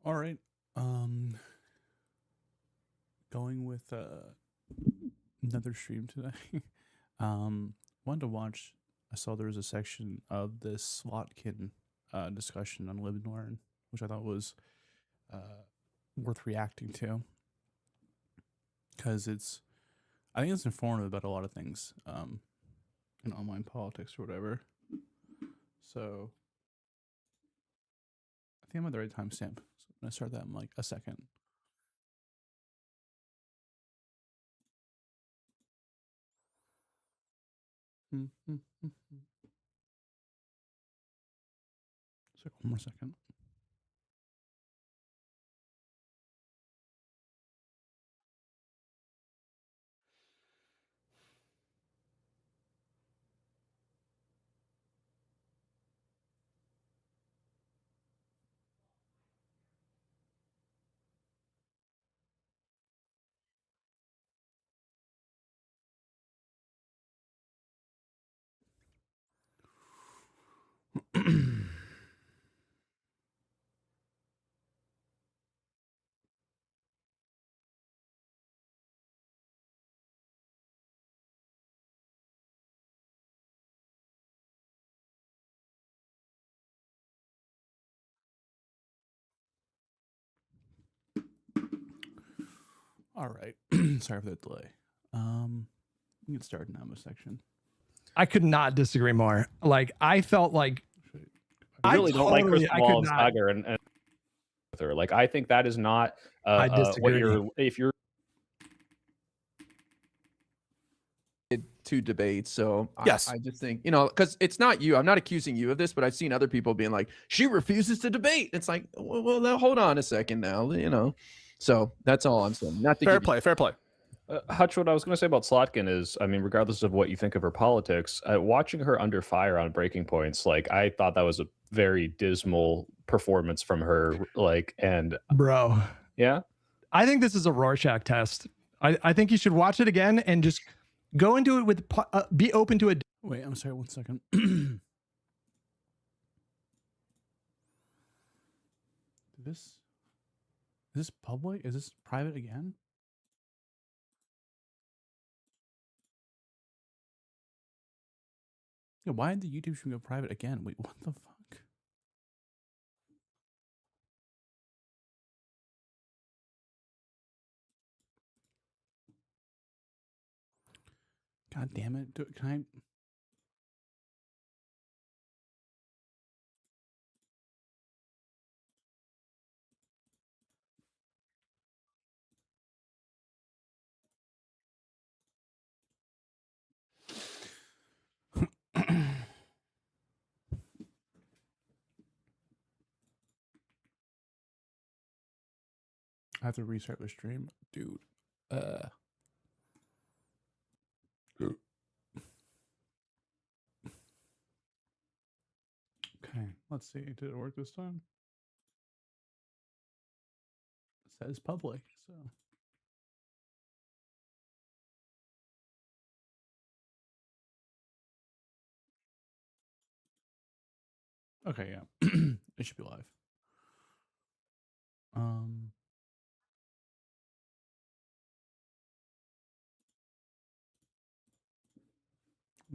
All right. Going with another stream today. Wanted to watch. I saw there was a section of this Slotkin discussion on Live and Learn, which I thought was worth reacting to because I think it's informative about a lot of things in online politics or whatever. So I think I'm at the right timestamp. So I'm gonna start that in like a second. So one more second. All right. Sorry for the delay. We can start now in this section. I could not disagree more. Like, I felt like I really don't like Crystal Ball and Saga and with her. Like, I think that is not I disagree. if you're to debate. So yes, I just think, because it's not you. I'm not accusing you of this, but I've seen other people being like, she refuses to debate. It's like, well, now hold on a second now, So that's all I'm saying. Not to fair play. Hutch, what I was going to say about Slotkin is, I mean, regardless of what you think of her politics, watching her under fire on breaking points, like, I thought that was a very dismal performance from her. Like, and bro, yeah, I think this is a Rorschach test. I think you should watch it again and just go into it with be open to it. Wait, I'm sorry. 1 second. Is this public? Is this private again? Yeah, why did the YouTube stream go private again? Wait, what the fuck? God damn it. Can I... I have to restart the stream, dude. Okay, let's see. Did it work this time? It says public, so. Okay, yeah. It should be live.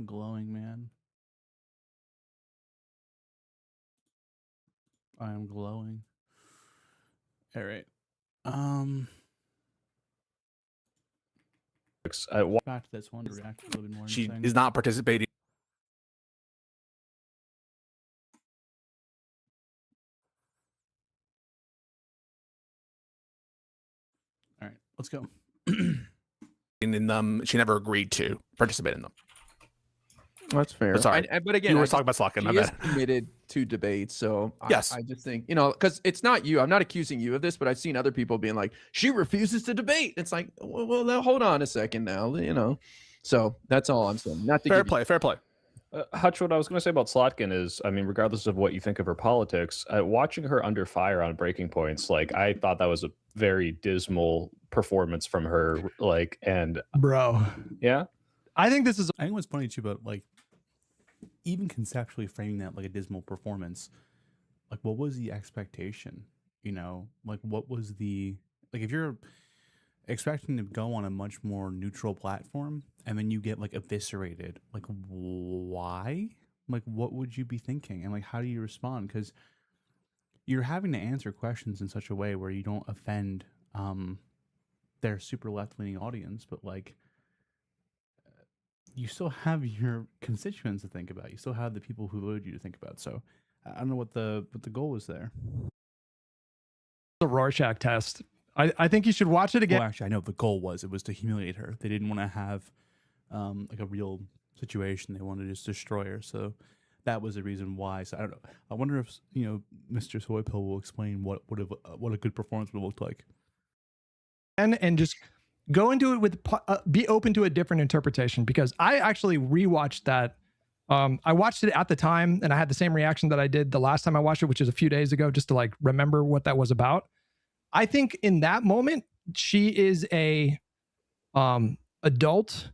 Glowing, man. I am glowing. All right. Back to this one to react a little bit more. She is not participating. All right, let's go. In them, she never agreed to participate in them. That's fair. Sorry, but again, you were talking about Slotkin. He is committed to debate, so yes, I just think, because it's not you. I'm not accusing you of this, but I've seen other people being like, she refuses to debate. It's like, well, now hold on a second now, So that's all I'm saying. Not to fair play. Hutch, what I was going to say about Slotkin is, I mean, regardless of what you think of her politics, watching her under fire on breaking points, like, I thought that was a very dismal performance from her. Like, and bro, yeah, I think this is. I think what's funny too about like even conceptually framing that like a dismal performance. Like, what was the expectation? you know, like what was the, like if you're expecting to go on a much more neutral platform and then you get like eviscerated, like why? Like what would you be thinking? And like how do you respond? Because you're having to answer questions in such a way where you don't offend their super left-leaning audience, but like you still have your constituents to think about. You still have the people who voted you to think about. So I don't know what the goal was there. The Rorschach test. I think you should watch it again. Well, actually, I know the goal was to humiliate her. They didn't want to have like a real situation. They wanted to just destroy her. So that was the reason why. So I don't know. I wonder if Mr. Soypill will explain what a good performance would look like. And just go into it with be open to a different interpretation, because I actually rewatched that. I watched it at the time and I had the same reaction that I did the last time I watched it, which is a few days ago, just to like remember what that was about. I think in that moment, she is a adult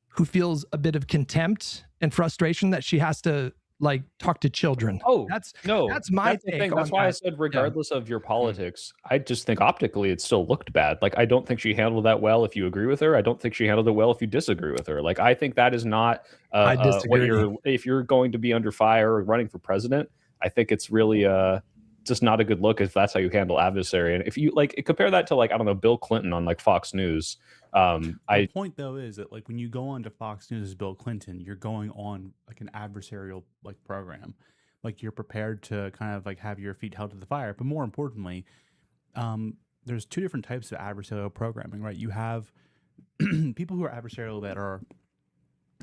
who feels a bit of contempt and frustration that she has to like talk to children. Oh, that's no, my that's the take thing. That's on why I that. said, regardless of your politics, I just think optically it still looked bad. Like, I don't think she handled that well if you agree with her. I don't think she handled it well if you disagree with her. Like, I think that is not I what disagree. if you're going to be under fire or running for president. I think it's really just not a good look if that's how you handle adversary. And if you like compare that to like, I don't know, Bill Clinton on like Fox News. The point though is that like when you go on to Fox News as Bill Clinton, you're going on like an adversarial like program. Like you're prepared to kind of like have your feet held to the fire. But more importantly, there's two different types of adversarial programming, right? You have people who are adversarial that are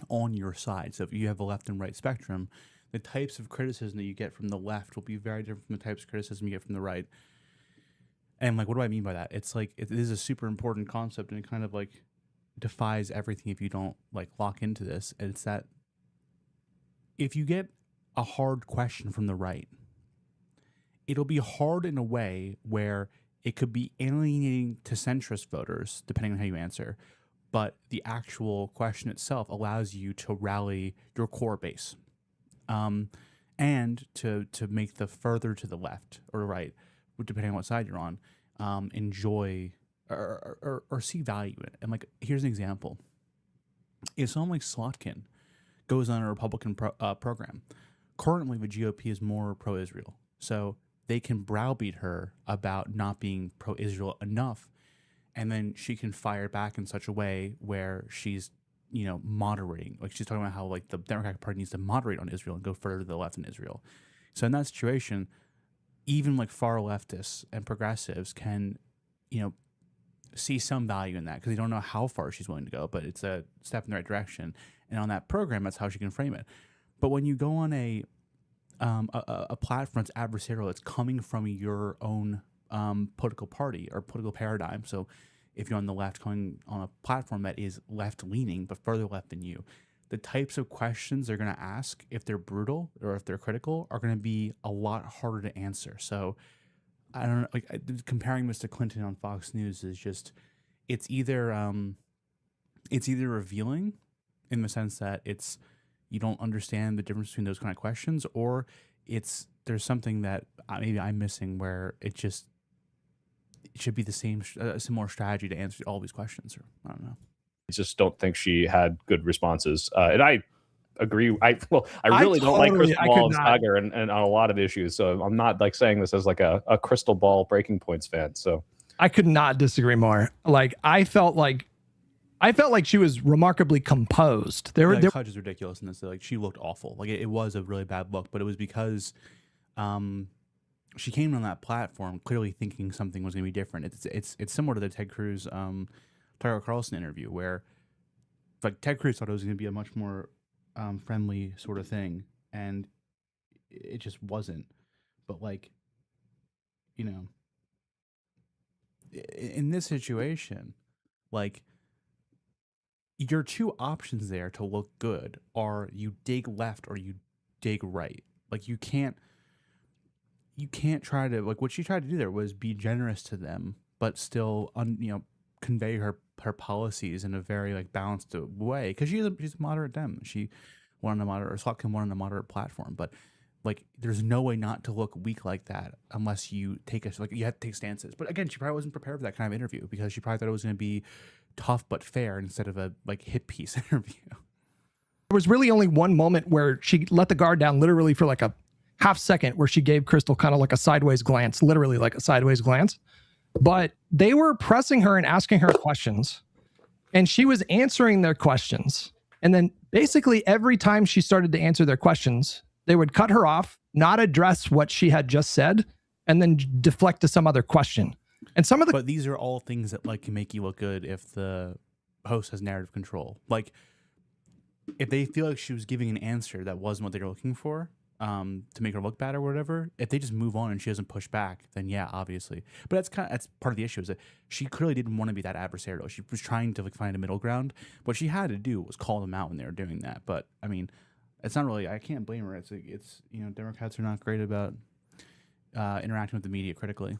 on your side. So if you have a left and right spectrum, the types of criticism that you get from the left will be very different from the types of criticism you get from the right. And like, what do I mean by that? It's like, it is a super important concept and it kind of like defies everything if you don't like lock into this. And it's that if you get a hard question from the right, it'll be hard in a way where it could be alienating to centrist voters, depending on how you answer. But the actual question itself allows you to rally your core base. And to make the further to the left or right, depending on what side you're on, enjoy or see value in it. And like, here's an example. If someone like Slotkin goes on a Republican program, currently the GOP is more pro-Israel. So they can browbeat her about not being pro-Israel enough. And then she can fire back in such a way where she's, moderating. Like she's talking about how like the Democratic Party needs to moderate on Israel and go further to the left in Israel. So in that situation, even like far leftists and progressives can, see some value in that because they don't know how far she's willing to go, but it's a step in the right direction. And on that program, that's how she can frame it. But when you go on a platform that's adversarial, it's coming from your own political party or political paradigm. So if you're on the left, coming on a platform that is left-leaning but further left than you, the types of questions they're going to ask, if they're brutal or if they're critical, are going to be a lot harder to answer. So I don't know, like comparing Mr. Clinton on Fox News is just, it's either revealing in the sense that it's, you don't understand the difference between those kind of questions, or there's something that maybe I'm missing where it should be the same, similar strategy to answer all these questions. Or I don't know. I just don't think she had good responses. And I agree. I really don't like Crystal Ball and Saga and on a lot of issues. So I'm not like saying this as like a Crystal Ball Breaking Points fan. So I could not disagree more. Like I felt like she was remarkably composed. Hudge is ridiculous in this. Like she looked awful. Like it was a really bad look, but it was because she came on that platform clearly thinking something was going to be different. It's similar to the Ted Cruz Tucker Carlson interview where like Ted Cruz thought it was going to be a much more friendly sort of thing, and it just wasn't. But like, in this situation, like your two options there to look good are you dig left or you dig right. Like you can't try to, like what she tried to do there was be generous to them, but still convey her policies in a very like balanced way, because she's a moderate Dem. She wanted a moderate, or Slotkin wanted a moderate platform, but Like, there's no way not to look weak like that unless you take you have to take stances. But again, she probably wasn't prepared for that kind of interview because she probably thought it was going to be tough but fair instead of a hit piece interview. There was really only one moment where she let the guard down, literally for like a half second, where she gave Crystal kind of like a sideways glance, literally like a sideways glance. But they were pressing her and asking her questions, and she was answering their questions. And then basically every time she started to answer their questions, they would cut her off, not address what she had just said, and then deflect to some other question. And some of the But these are all things that like can make you look good if the host has narrative control. Like, if they feel like she was giving an answer that wasn't what they were looking for, to make her look bad or whatever, if they just move on and she doesn't push back, then yeah, obviously. But that's part of the issue, is that she clearly didn't want to be that adversarial. She was trying to like find a middle ground. What she had to do was call them out when they were doing that. But I mean, it's not really. I can't blame her. It's Democrats are not great about interacting with the media critically.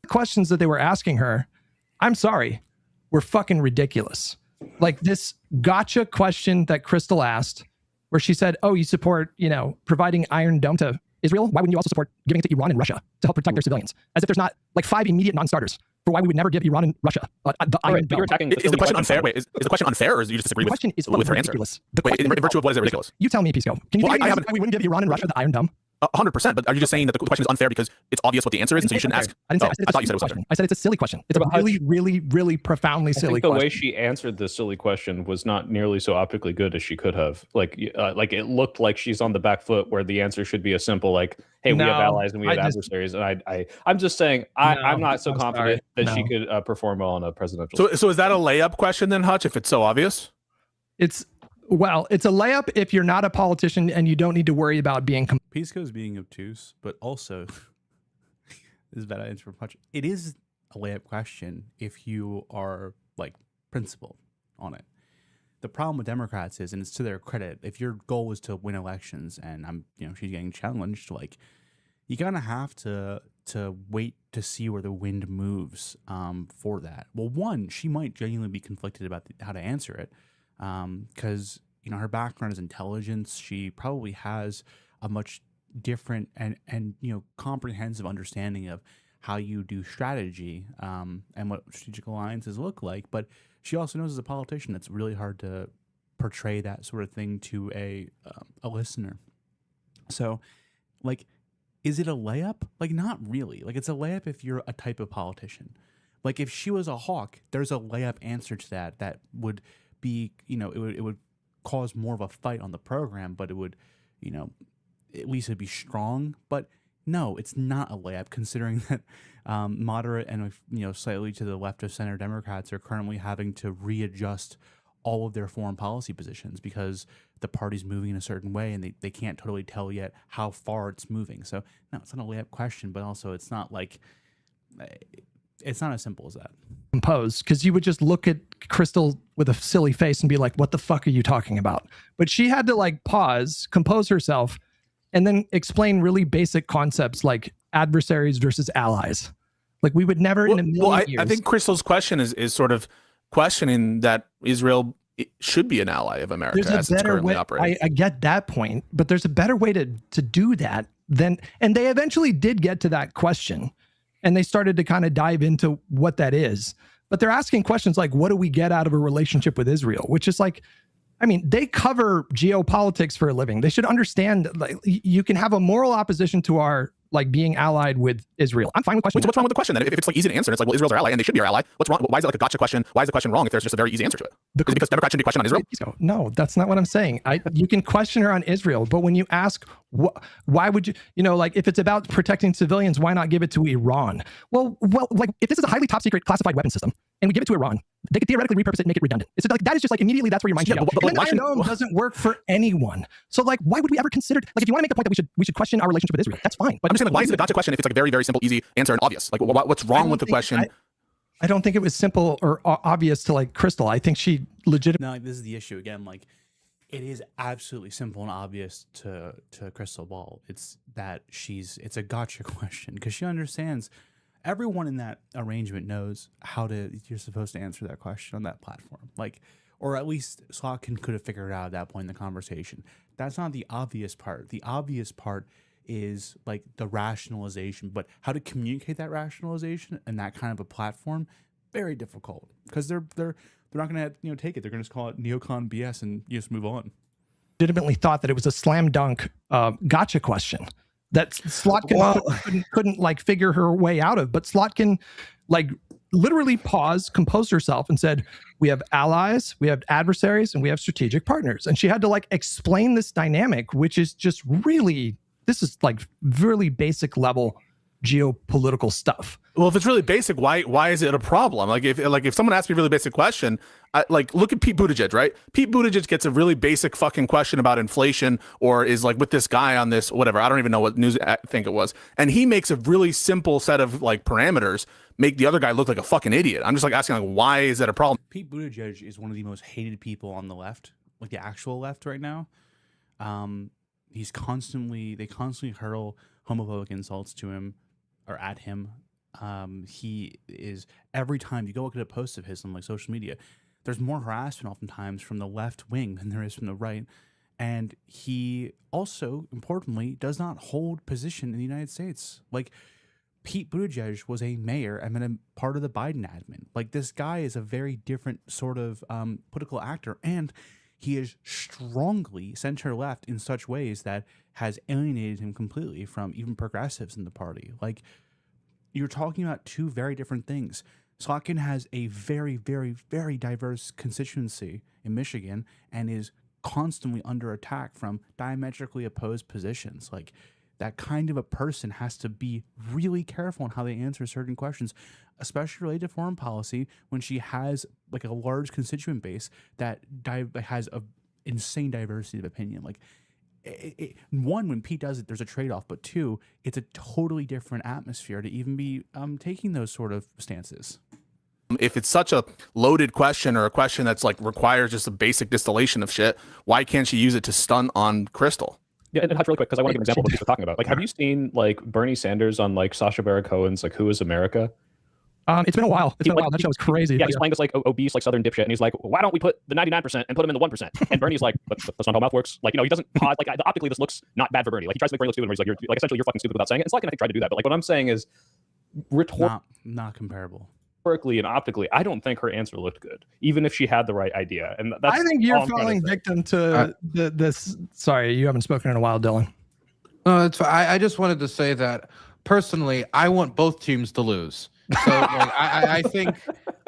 questions that they were asking her, I'm sorry, were fucking ridiculous. Like this gotcha question that Crystal asked, where she said, oh, you support, providing Iron Dome to Israel? Why wouldn't you also support giving it to Iran and Russia to help protect their civilians? As if there's not like 5 immediate non-starters for why we would never give Iran and Russia the Iron But Dome. you're attacking Is the question unfair? Wait, is the question unfair, or do you just disagree The question is with her answer? ridiculous. Wait, in virtue of what is it ridiculous? You tell me, Pisco. Can you Well, think I of haven't- why we wouldn't give Iran and Russia the Iron Dome? 100%. But are you just saying that the question is unfair because it's obvious what the answer is, and so you shouldn't ask? I didn't say. Oh, I thought you said it was unfair. I said it's a silly question. It's a But how- really, really, really profoundly I silly think the question. way she answered the silly question was not nearly so optically good as she could have. Like it looked like she's on the back foot, where the answer should be a simple like, "Hey, we have No, allies and we have I just- adversaries." And I'm just saying, I'm not so I'm confident sorry. that she No. could perform well on a presidential. So is that a layup question then, Hutch? If it's so obvious? It's a layup if you're not a politician and you don't need to worry about being Pisco's being obtuse, but also this is a bad answer for much. It is a layup question if you are like principled on it. The problem with Democrats is, and it's to their credit, if your goal is to win elections, and she's getting challenged, like you kind of have to wait to see where the wind moves for that. Well, one, she might genuinely be conflicted about how to answer it because her background is intelligence. She probably has a much different and comprehensive understanding of how you do strategy and what strategic alliances look like. But she also knows as a politician it's really hard to portray that sort of thing to a listener. So, like, is it a layup? Like, not really. Like, it's a layup if you're a type of politician. Like, if she was a hawk, there's a layup answer to that would be, it would cause more of a fight on the program, but it would, at least it'd be strong. But no, it's not a layup, considering that moderate and slightly to the left of center Democrats are currently having to readjust all of their foreign policy positions because the party's moving in a certain way and they can't totally tell yet how far it's moving. So no, it's not a layup question, but also it's not like it's not as simple as that. Compose, because you would just look at Crystal with a silly face and be like, what the fuck are you talking about? But she had to like pause, compose herself, and then explain really basic concepts like adversaries versus allies. Like we would never in a million years. I think Crystal's question is sort of questioning that Israel should be an ally of America as it's currently operating. I get that point, but there's a better way to do that than, and they eventually did get to that question. And they started to kind of dive into what that is. But they're asking questions like, what do we get out of a relationship with Israel? Which is like, I mean, they cover geopolitics for a living. They should understand, like, you can have a moral opposition to our like being allied with Israel. I'm fine with questions. Wait, so what's wrong with the question then? If it's like easy to answer, it's like, well, Israel's our ally and they should be our ally. What's wrong? Why is it like a gotcha question? Why is the question wrong if there's just a very easy answer to it? Is it because Democrats shouldn't be questioning on Israel? No, that's not what I'm saying. You can question her on Israel, but when you ask, why would you, like if it's about protecting civilians, why not give it to Iran? Well, like if this is a highly top secret classified weapon system and we give it to Iran, they could theoretically repurpose it and make it redundant. It's like, that is just like immediately that's where your mind should go. But And Iron Dome doesn't work for anyone. So like, why would we ever consider, like if you want to make the point that we should question our relationship with Israel, that's fine. But I'm just saying, like, why is it a gotcha question if it's like a very, very simple, easy answer and obvious? Like, what's wrong with the question? I don't think it was simple or obvious to like Crystal. I think she legitimately. No, this is the issue again. Like, it is absolutely simple and obvious to Crystal Ball. It's that it's a gotcha question because she understands. Everyone in that arrangement knows you're supposed to answer that question on that platform. Like, or at least Slotkin could have figured it out at that point in the conversation. That's not the obvious part. The obvious part is like the rationalization, but how to communicate that rationalization and that kind of a platform, very difficult, because they're not going to take it. They're going to call it neocon BS and just move on. Legitimately thought that it was a slam dunk gotcha question that Slotkin couldn't like figure her way out of. But Slotkin like literally paused, composed herself, and said, "We have allies, we have adversaries, and we have strategic partners." And she had to like explain this dynamic, which is just really, this is like really basic level geopolitical stuff. Well, if it's really basic, why is it a problem? Like if someone asks me a really basic question, like look at Pete Buttigieg, right? Pete Buttigieg gets a really basic fucking question about inflation, or is like with this guy on this whatever. I don't even know what news I think it was, and he makes a really simple set of like parameters, make the other guy look like a fucking idiot. I'm just like asking, like, why is that a problem? Pete Buttigieg is one of the most hated people on the left, like the actual left right now. They constantly hurl homophobic insults to him or at him. He is, every time you go look at a post of his on like social media, there's more harassment oftentimes from the left wing than there is from the right. And he also, importantly, does not hold position in the United States. Like, Pete Buttigieg was a mayor and then a part of the Biden admin. Like, this guy is a very different sort of political actor, and he is strongly center left in such ways that has alienated him completely from even progressives in the party. Like, you're talking about two very different things. Slotkin has a very, very, very diverse constituency in Michigan and is constantly under attack from diametrically opposed positions. Like, that kind of a person has to be really careful on how they answer certain questions, especially related to foreign policy, when she has like a large constituent base that has a insane diversity of opinion. Like, one, when Pete does it, there's a trade-off, but two, it's a totally different atmosphere to even be taking those sort of stances. If it's such a loaded question, or a question that's like requires just a basic distillation of shit, why can't she use it to stunt on Crystal? Yeah, and Hutch, really quick, because I want to give an example of what people are talking about. Like, have you seen like Bernie Sanders on like Sacha Baron Cohen's like Who is America? It's been a while. It's been a while. That show was crazy. Yeah, he's playing this like obese like Southern dipshit, and he's like, "Why don't we put the 99% and put him in the 1%?" And Bernie's like, "That's not how math works." Like, he doesn't pause. Like, optically, this looks not bad for Bernie. Like, he tries to make Bernie look stupid, where he's like, "You're like essentially you're fucking stupid without saying it." And Slotkin, I think, tried to do that, but like what I'm saying is, not comparable. Rhetorically and optically, I don't think her answer looked good, even if she had the right idea. And that's I think you're falling victim to this. Sorry, you haven't spoken in a while, Dylan. No, it's fine. I just wanted to say that personally, I want both teams to lose. So like, I think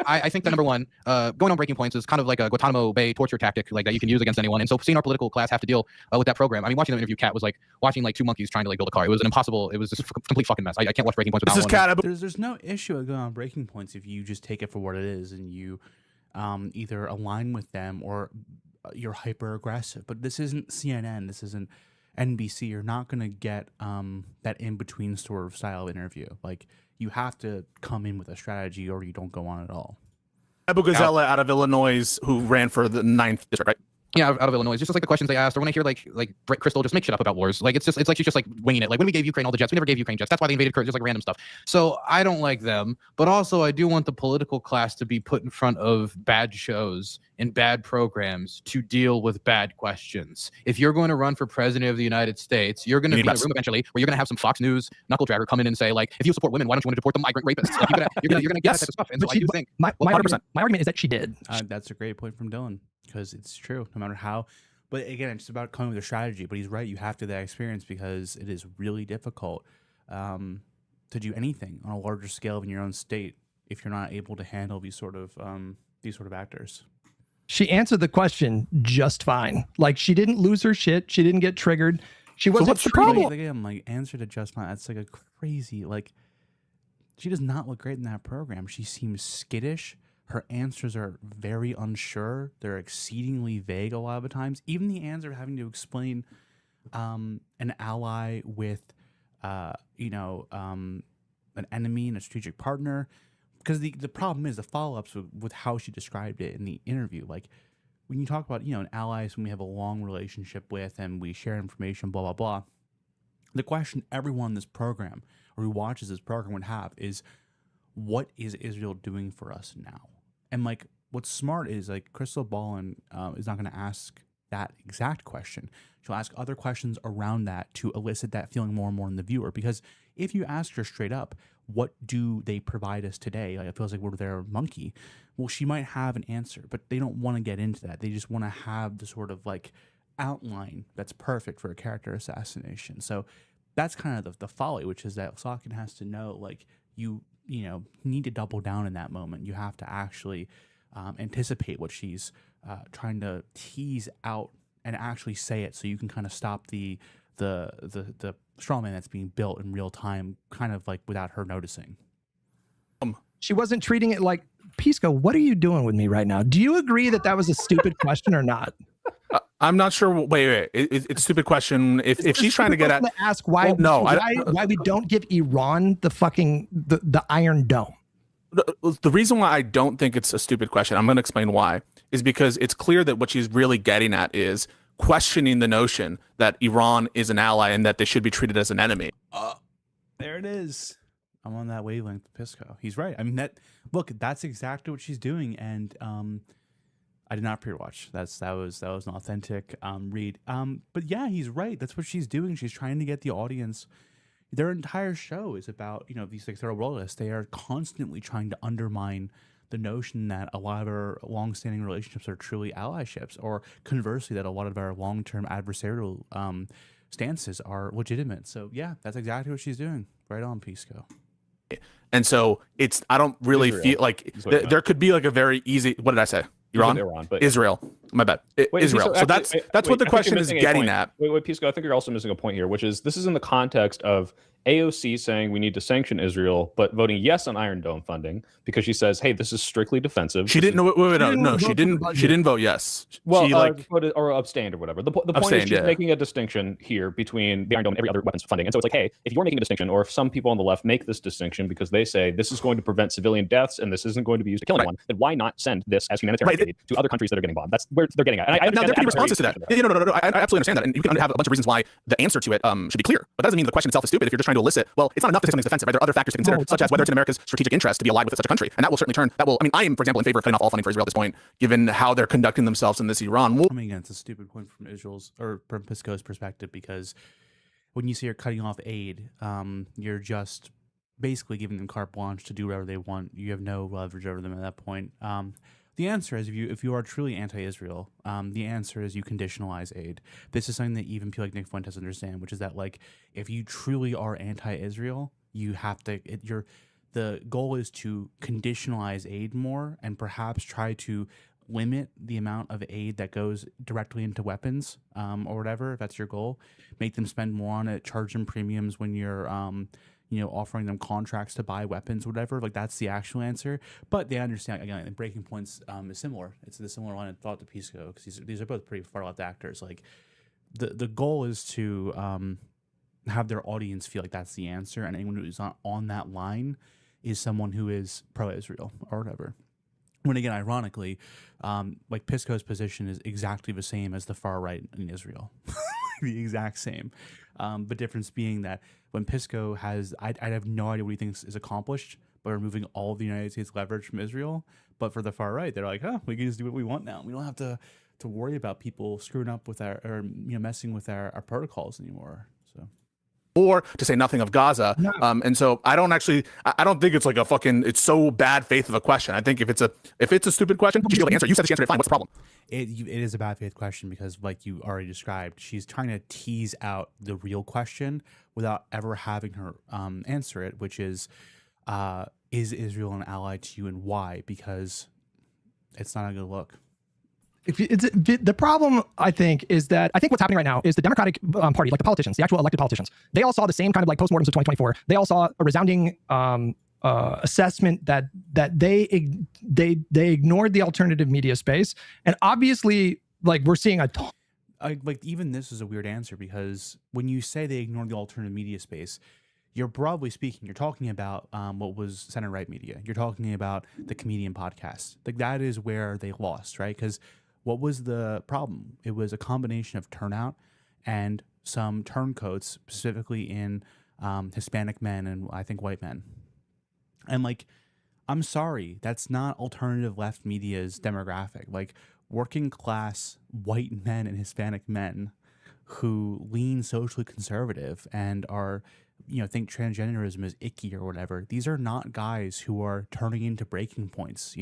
that number one, going on breaking points is kind of like a Guantanamo Bay torture tactic, like that you can use against anyone. And so seeing our political class have to deal with that program. I mean, watching the interview, Kat was like watching like two monkeys trying to like build a car. It was it was just a complete fucking mess. I can't watch breaking points without This is Kat. There's no issue with going on breaking points if you just take it for what it is and you either align with them or you're hyper aggressive. But this isn't CNN. This isn't NBC. You're not going to get that in between sort of style of interview. Like, you have to come in with a strategy or you don't go on at all. Abu Ghazala out of Illinois, who ran for the 9th district, right? Yeah, out of Illinois. It's just like the questions they asked, or when I hear like Crystal just make shit up about wars. Like it's like she's just like winging it. Like when we gave Ukraine all the jets, we never gave Ukraine jets. That's why they invaded Kurds, just like random stuff. So I don't like them, but also I do want the political class to be put in front of bad shows and bad programs to deal with bad questions. If you're going to run for president of the United States, you're going to be in a room eventually where you're going to have some Fox News knuckle dragger come in and say like, if you support women, why don't you want to deport the migrant rapists? Like, you're going to get that type of stuff. And so I do think my argument is that she did. That's a great point from Dylan, because it's true. No matter how. But again, it's about coming with a strategy. But he's right. You have to have that experience, because it is really difficult to do anything on a larger scale in your own state if you're not able to handle these sort of actors. She answered the question just fine. Like, she didn't lose her shit. She didn't get triggered. She wasn't. So what's the problem? Again, like, answer to just fine. That's like a crazy, like, she does not look great in that program. She seems skittish. Her answers are very unsure. They're exceedingly vague a lot of the times. Even the answer having to explain an ally with, an enemy and a strategic partner. Because the problem is the follow-ups with how she described it in the interview. Like, when you talk about, an ally is when we have a long relationship with and we share information, blah, blah, blah. The question everyone in this program or who watches this program would have is, what is Israel doing for us now? And like, what's smart is like Crystal Ballin is not going to ask that exact question. She'll ask other questions around that to elicit that feeling more and more in the viewer. Because if you ask her straight up, what do they provide us today? Like, it feels like we're their monkey. Well, she might have an answer, but they don't want to get into that. They just want to have the sort of like outline that's perfect for a character assassination. So that's kind of the folly, which is that Sokkin has to know, like, you need to double down in that moment. You have to actually anticipate what she's trying to tease out and actually say it, so you can kind of stop the straw man that's being built in real time, kind of like without her noticing. She wasn't treating it like, Pisco, what are you doing with me right now? Do you agree that that was a stupid question or not? I'm not sure. Wait. It's a stupid question. If she's trying to get at, ask why, why we don't give Iran the fucking the Iron Dome. The reason why I don't think it's a stupid question, I'm going to explain why, is because it's clear that what she's really getting at is questioning the notion that Iran is an ally and that they should be treated as an enemy. There it is. I'm on that wavelength with Pisco. He's right. I mean, that's exactly what she's doing. And I did not pre-watch. That was an authentic read. But yeah, he's right. That's what she's doing. She's trying to get the audience. Their entire show is about, these like third worldists. They are constantly trying to undermine the notion that a lot of our long-standing relationships are truly allyships, or conversely, that a lot of our long-term adversarial stances are legitimate. So yeah, that's exactly what she's doing. Right on, Pisco. And so I don't really Israel. feel like there could be like a very easy, what did I say? Iran, but Israel. My bad. Israel. So that's what the question is getting at. Wait, Pisco, I think you're also missing a point here, which is this is in the context of AOC saying we need to sanction Israel, but voting yes on Iron Dome funding because she says, "Hey, this is strictly defensive." She didn't. No, she didn't. She didn't vote yes. Well, she voted or abstained or whatever. The point is she's making a distinction here between the Iron Dome and every other weapons funding, and so it's like, hey, if you're making a distinction, or if some people on the left make this distinction because they say this is going to prevent civilian deaths and this isn't going to be used to kill anyone, then why not send this as humanitarian aid to other countries that are getting bombed? That's where they're getting at. And I now there could be responses to that. No. I absolutely understand that, and you can have a bunch of reasons why the answer to it should be clear. But that doesn't mean the question itself is stupid. If you're just trying to elicit, well, it's not enough to say something's defensive, right? There are other factors to consider, such as whether it's in America's strategic interest to be allied with such a country, and that will certainly turn. I mean, I am, for example, in favor of cutting off all funding for Israel at this point, given how they're conducting themselves in this Iran war. I mean, again, it's a stupid point from from Pisco's perspective, because when you say you're cutting off aid, you're just basically giving them carte blanche to do whatever they want. You have no leverage over them at that point. The answer is, if you are truly anti-Israel, the answer is you conditionalize aid. This is something that even people like Nick Fuentes understand, which is that, like, if you truly are anti-Israel, you have to. The goal is to conditionalize aid more, and perhaps try to limit the amount of aid that goes directly into weapons, or whatever. If that's your goal, make them spend more on it, charge them premiums when you're offering them contracts to buy weapons, whatever. Like, that's the actual answer. But they understand, again, and Breaking Points is similar. It's the similar line of thought to Pisco, because these are both pretty far left actors. Like, the goal is to have their audience feel like that's the answer, and anyone who's not on that line is someone who is pro-Israel or whatever. When, again, ironically, like, Pisco's position is exactly the same as the far right in Israel. The exact same. But difference being that when Pisco has, I have no idea what he thinks is accomplished by removing all of the United States leverage from Israel. But for the far right, they're like, we can just do what we want now. We don't have to worry about people screwing up with messing with our protocols anymore. So. Or to say nothing of Gaza. No. And so I don't think it's like it's so bad faith of a question. I think if it's a stupid question, you should be able to answer. You said she answered it fine. What's the problem? It is a bad faith question because, like you already described, she's trying to tease out the real question without ever having her answer it, which is Israel an ally to you, and why? Because it's not a good look. The problem, I think, is that what's happening right now is the Democratic Party, like the politicians, the actual elected politicians, they all saw the same kind of like postmortems of 2024. They all saw a resounding assessment that they ignored the alternative media space, and obviously, like, we're seeing a ton. Like, even this is a weird answer, because when you say they ignored the alternative media space, you're broadly speaking, you're talking about what was center right media. You're talking about the comedian podcast. Like, that is where they lost, right? Because what was the problem? It was a combination of turnout and some turncoats, specifically in Hispanic men and I think white men. And, like, I'm sorry, that's not alternative left media's demographic. Like, working class white men and Hispanic men who lean socially conservative and are, think transgenderism is icky or whatever. These are not guys who are turning into breaking points,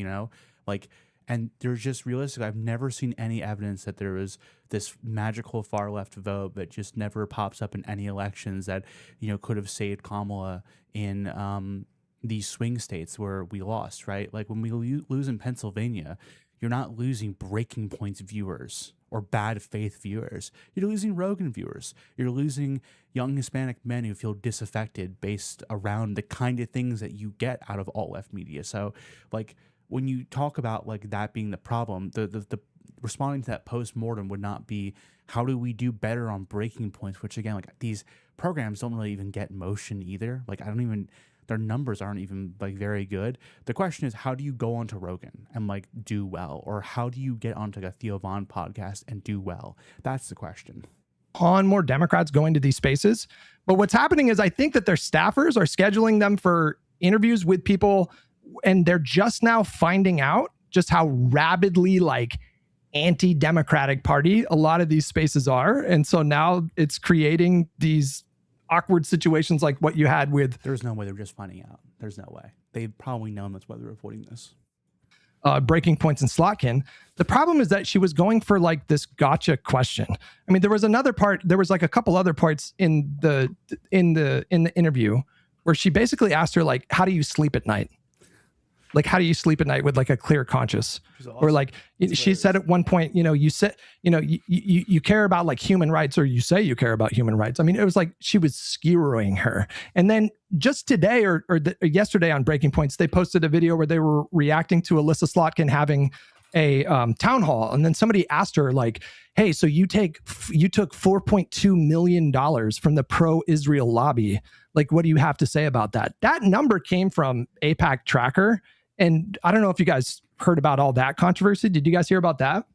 and there's just realistically, I've never seen any evidence that there is this magical far left vote that just never pops up in any elections that, could have saved Kamala in these swing states where we lost, right? Like when we lose in Pennsylvania, you're not losing breaking points viewers or bad faith viewers. You're losing Rogan viewers. You're losing young Hispanic men who feel disaffected based around the kind of things that you get out of alt-left media. So, like, when you talk about like that being the problem, the responding to that post-mortem would not be how do we do better on breaking points, which again, like these programs don't really even get motion either. Like their numbers aren't even like very good. The question is, how do you go onto Rogan and like do well? Or how do you get onto like a Theo Von podcast and do well? That's the question. On more Democrats going to these spaces. But what's happening is I think that their staffers are scheduling them for interviews with people, and they're just now finding out just how rabidly like anti-democratic party a lot of these spaces are. And so now it's creating these awkward situations like what you had with... There's no way they're just finding out. There's no way. They've probably known that's why they're reporting this. Breaking points in Slotkin. The problem is that she was going for like this gotcha question. I mean, there was another part, there was like a couple other parts in the interview where she basically asked her like, how do you sleep at night? Like, how do you sleep at night with like a clear conscience? Awesome. Or like she said at one point, you said, you care about like human rights, or you say you care about human rights. I mean, it was like she was skewering her. And then just today or yesterday on Breaking Points, they posted a video where they were reacting to Alyssa Slotkin having a town hall. And then somebody asked her like, hey, so you took $4.2 million from the pro-Israel lobby. Like, what do you have to say about that? That number came from AIPAC Tracker. And I don't know if you guys heard about all that controversy. Did you guys hear about that?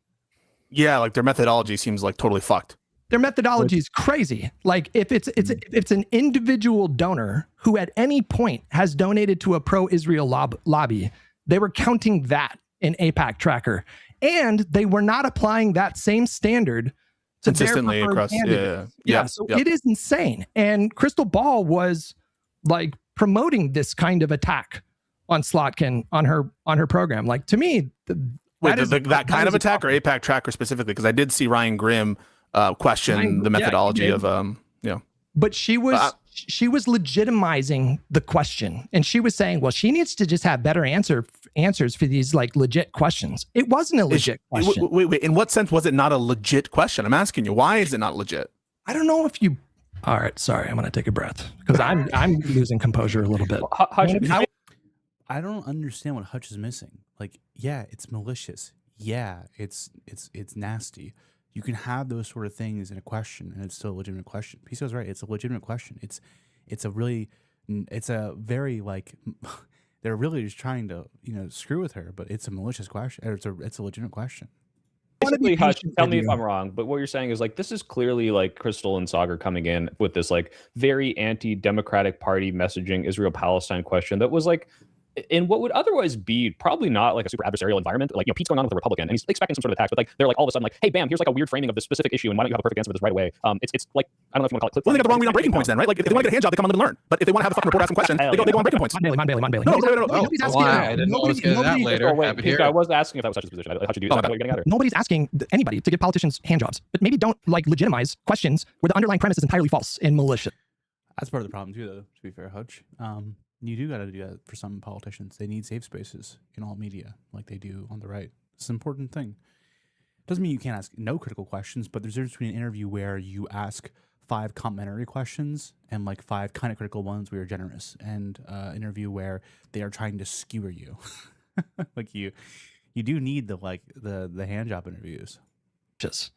Yeah, like their methodology seems like totally fucked. Their methodology is crazy. Like if it's an individual donor who at any point has donated to a pro-Israel lobby, they were counting that in AIPAC Tracker. And they were not applying that same standard to consistently across. Yeah. So it is insane. And Crystal Ball was like promoting this kind of attack on Slotkin on her program. Like, to me, that kind of attack, or AIPAC Tracker specifically, because I did see Ryan Grimm question the methodology of But she was legitimizing the question, and she was saying, well, she needs to just have better answers for these like legit questions. It wasn't a legit question. Wait, in what sense was it not a legit question? I'm asking you, why is it not legit? I don't know if you... All right, sorry, I'm going to take a breath because I'm losing composure a little bit. I don't understand what Hutch is missing. Like, yeah, it's malicious. Yeah, it's nasty. You can have those sort of things in a question, and it's still a legitimate question. Piso's right. It's a legitimate question. It's a very like they're really just trying to screw with her, but it's a malicious question. Or it's a legitimate question. Basically, Hutch, tell me if I'm wrong, but what you're saying is like this is clearly like Crystal and Sagar coming in with this like very anti-democratic party messaging Israel-Palestine question that was like in what would otherwise be probably not like a super adversarial environment. Like, Pete's going on with a Republican and he's expecting some sort of attacks, but like they're like all of a sudden like, hey, bam, here's like a weird framing of this specific issue, and why don't you have a perfect answer for this right away? It's like, I don't know if you want to call it. Well, they got the wrong read on breaking points then, right? Like, if they want to get a hand job, they come and live and learn. But if they want to have a fucking report, ask some questions, they go on breaking points. Mon Bailey. No. Nobody's asking. I didn't know I was getting that later. Wait, I was asking if that was such a position. How'd you do that? What are you getting at her? Nobody's asking anybody to give politicians hand jobs, but maybe don't like legitimize questions where the underlying premise is entirely false and malicious. That's part of the problem too, though, to be fair, Hutch. You do got to do that for some politicians. They need safe spaces in all media, like they do on the right. It's an important thing. Doesn't mean you can't ask no critical questions, but there's a difference between an interview where you ask 5 complimentary questions and like 5 kind of critical ones where you're generous, and interview where they are trying to skewer you. Like you do need the hand job interviews. Just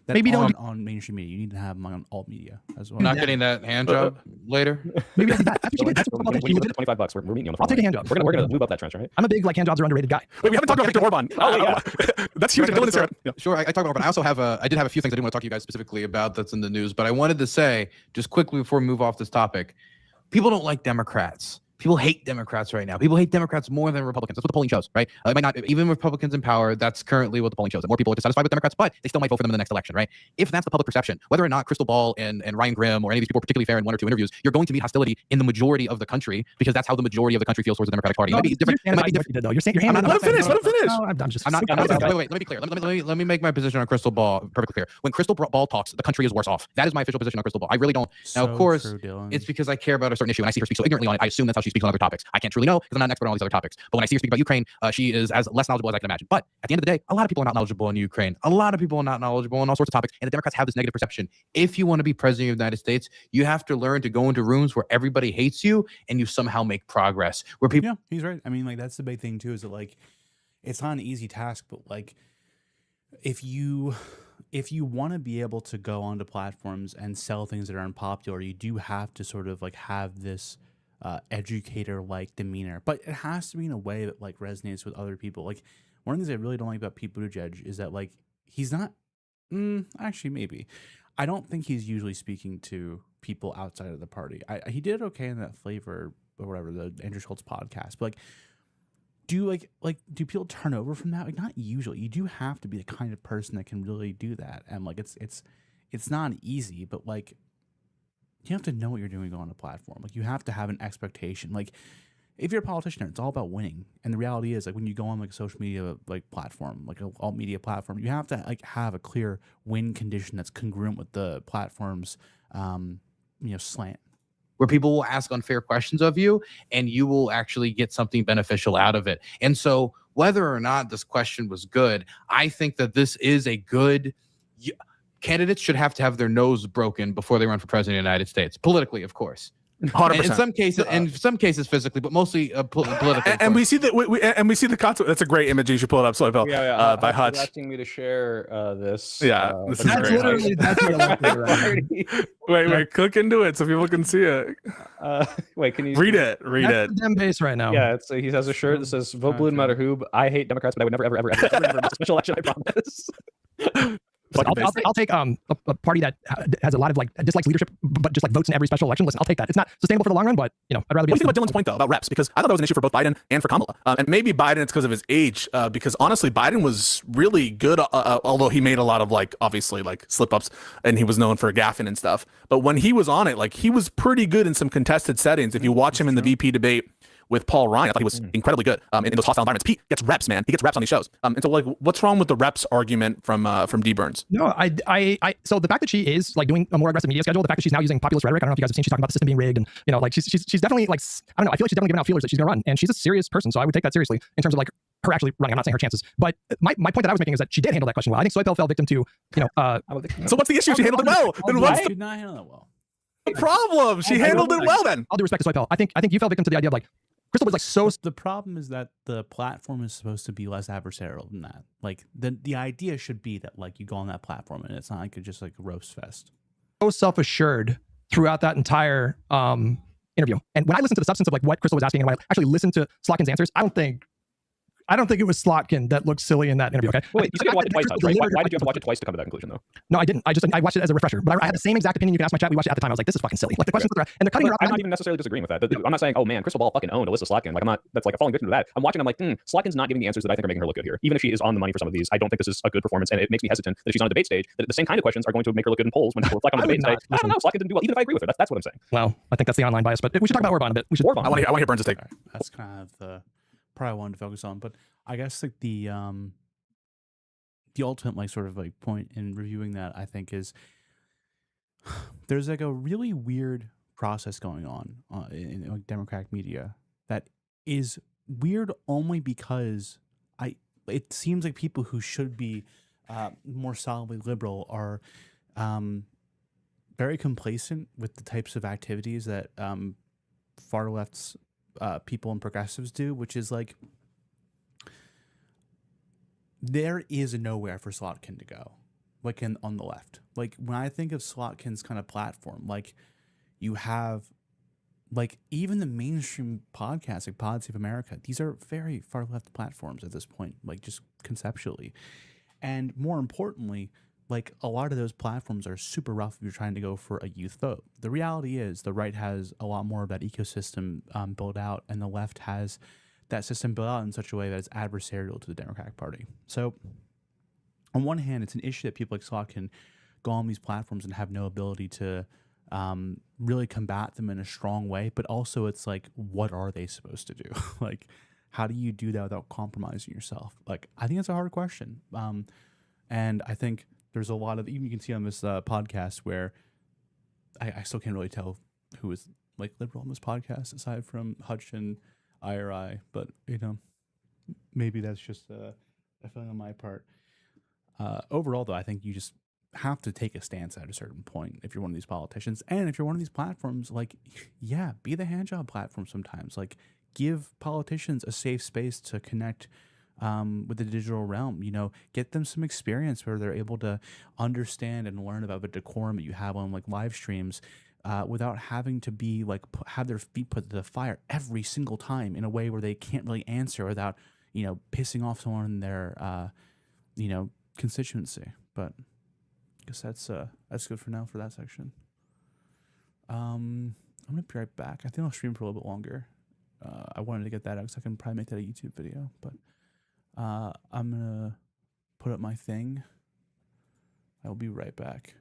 That maybe don't on mainstream media. You need to have them on alt media as well. Not getting that hand job later. maybe don't do that. That's When you look at $25, we're meeting on the I'll take a hand job. We're gonna move up that trend, right? I'm a big like hand jobs are underrated guy. Wait, we haven't talked about Viktor Orban. That's huge. Sure, I talked about, but I also have I did have a few things I didn't want to talk to you guys specifically about that's in the news, but I wanted to say just quickly before we move off this topic, people don't like Democrats. People hate Democrats right now. People hate Democrats more than Republicans. That's what the polling shows, right? It might not, even Republicans in power, that's currently what the polling shows. That more people are dissatisfied with Democrats, but they still might vote for them in the next election, right? If that's the public perception, whether or not Crystal Ball and Ryan Grimm or any of these people are particularly fair in one or two interviews, you're going to meet hostility in the majority of the country because that's how the majority of the country feels towards the Democratic Party. It might be different. It might be different. Though. You're saying you're Let him finish. Let him finish. No, I'm just. I'm not. Wait. Let me be clear. Let me make my position on Crystal Ball perfectly clear. When Crystal Ball talks, the country is worse off. That is my official position on Crystal Ball. I really don't. Now, of course, true, Dylan. it's because I care about a certain issue and I see her speak so ignorantly on it. I assume that's how she speaks on other topics. I can't truly know because I'm not an expert on all these other topics. But when I see her speak about Ukraine, she is as less knowledgeable as I can imagine. But at the end of the day, a lot of people are not knowledgeable in Ukraine. A lot of people are not knowledgeable on all sorts of topics. And the Democrats have this negative perception. If you want to be president of the United States, you have to learn to go into rooms where everybody hates you and you somehow make progress. Where people Yeah, he's right. I mean, like, that's the big thing too, is that, like, it's not an easy task, but, like, if you want to be able to go onto platforms and sell things that are unpopular, you do have to sort of, like, have this educator-like demeanor, but it has to be in a way that, like, resonates with other people. Like, one of the things I really don't like about Pete Buttigieg is that, like, he's not actually, maybe, I don't think he's usually speaking to people outside of the party. He did okay in that Flavor or whatever, the Andrew Schultz podcast, but, like, do people turn over from that? Like, not usually. You do have to be the kind of person that can really do that, and, like, it's not easy, but, like, you have to know what you're doing on a platform. Like, you have to have an expectation. Like, if you're a politician, it's all about winning. And the reality is, like, when you go on, like, a social media, like, platform, like a alt media platform, you have to, like, have a clear win condition that's congruent with the platform's slant. where people will ask unfair questions of you and you will actually get something beneficial out of it. And so whether or not this question was good, I think that this is a good candidates should have to have their nose broken before they run for president of the United States, politically, of course. 100%. In some cases physically, but mostly politically. And we see that we see the concept. That's a great image. You should pull it up, so by Hutch. Asking me to share this. Yeah, this is That's great. literally that's what I want to do. Wait, click into it so people can see it. Wait, can you Read it. That's the damn base right now. Yeah, it's he has a shirt that says "Vote blue no matter who." I hate Democrats, but I would never, ever miss a special election. I promise. I'll take a party that has a lot of, like, dislikes leadership, but just, like, votes in every special election. Listen, I'll take that. It's not sustainable for the long run, but, I'd rather be. What do you think about Dylan's point, though, about reps? Because I thought that was an issue for both Biden and for Kamala. And maybe Biden, it's because of his age. Because honestly, Biden was really good, although he made a lot of, like, obviously, like, slip ups, and he was known for gaffing and stuff. But when he was on it, like, he was pretty good in some contested settings. If you watch him in the VP debate with Paul Ryan, I thought he was incredibly good in those hostile environments. Pete gets reps, man. He gets reps on these shows. And so, like, what's wrong with the reps argument from D. Burns? No, so the fact that she is, like, doing a more aggressive media schedule, the fact that she's now using populist rhetoric, I don't know if you guys have seen, she's talking about the system being rigged, and, like, she's definitely, like, I don't know, I feel like she's definitely giving out feelers that she's gonna run, and she's a serious person, so I would take that seriously in terms of, like, her actually running. I'm not saying her chances, but my point that I was making is that she did handle that question well. I think Soipel fell victim to, So what's the issue? She handled it well. Then what's She did not handle that well. the problem? She handled it well. Then all due respect to Soipel, I think you fell victim to the idea of, like, Crystal was, like, so. The problem is that the platform is supposed to be less adversarial than that. Like, the idea should be that, like, you go on that platform and it's not like just like a roast fest. So self-assured throughout that entire interview. And when I listened to the substance of, like, what Crystal was asking, and when I actually listened to Slotkin's answers, I don't think it was Slotkin that looked silly in that interview. Okay. Wait, you said you watched it twice, right? Why did you have to watch it twice to come to that conclusion, though? No, I didn't. I watched it as a refresher. But I had the same exact opinion. You can ask my chat. We watched it at the time. I was like, this is fucking silly. Like, the questions and they're cutting her off. I'm not even necessarily disagreeing with that. I'm not saying, oh man, Crystal Ball fucking owned Alyssa Slotkin. Like, I'm not. That's like a falling victim to that. I'm watching. I'm like, Slotkin's not giving the answers that I think are making her look good here. Even if she is on the money for some of these, I don't think this is a good performance, and it makes me hesitant that if she's on a debate stage, that the same kind of questions are going to make her look good in polls when people reflect on the debate stage. I don't know. Slotkin didn't do well, even if I agree with her. That's what I'm saying. Well, I think that's the online bias, but we should talk about Orban a bit. I want to hear Burns' take. That's kind of the part I wanted to focus on, but I guess, like, the ultimate, like, sort of, like, point in reviewing that, I think, is there's, like, a really weird process going on in like, Democratic media that is weird only because it seems like people who should be more solidly liberal are very complacent with the types of activities that far left's people and progressives do, which is, like, there is nowhere for Slotkin to go, like, on the left. Like, when I think of Slotkin's kind of platform, like, you have, like, even the mainstream podcasts, like Pod Save America, these are very far left platforms at this point, like, just conceptually. And more importantly, like a lot of those platforms are super rough if you're trying to go for a youth vote. The reality is the right has a lot more of that ecosystem built out, and the left has that system built out in such a way that it's adversarial to the Democratic Party. So on one hand, it's an issue that people like Scott can go on these platforms and have no ability to really combat them in a strong way. But also it's like, what are they supposed to do? Like, how do you do that without compromising yourself? Like, I think it's a hard question. And I think there's a lot of, even you can see on this podcast where I still can't really tell who is like liberal on this podcast aside from Hutch and IRI, but you know, maybe that's just a feeling on my part. Overall, though, I think you just have to take a stance at a certain point if you're one of these politicians, and if you're one of these platforms, like, yeah, be the handjob platform sometimes. Like, give politicians a safe space to connect with the digital realm. You know, get them some experience where they're able to understand and learn about the decorum that you have on like live streams. Without having to be like have their feet put to the fire every single time in a way where they can't really answer without, you know, pissing off someone in their you know, constituency. But I guess that's good for now for that section. I'm gonna be right back. I think I'll stream for a little bit longer. I wanted to get that out because I can probably make that a YouTube video, but I'm gonna put up my thing. I will be right back.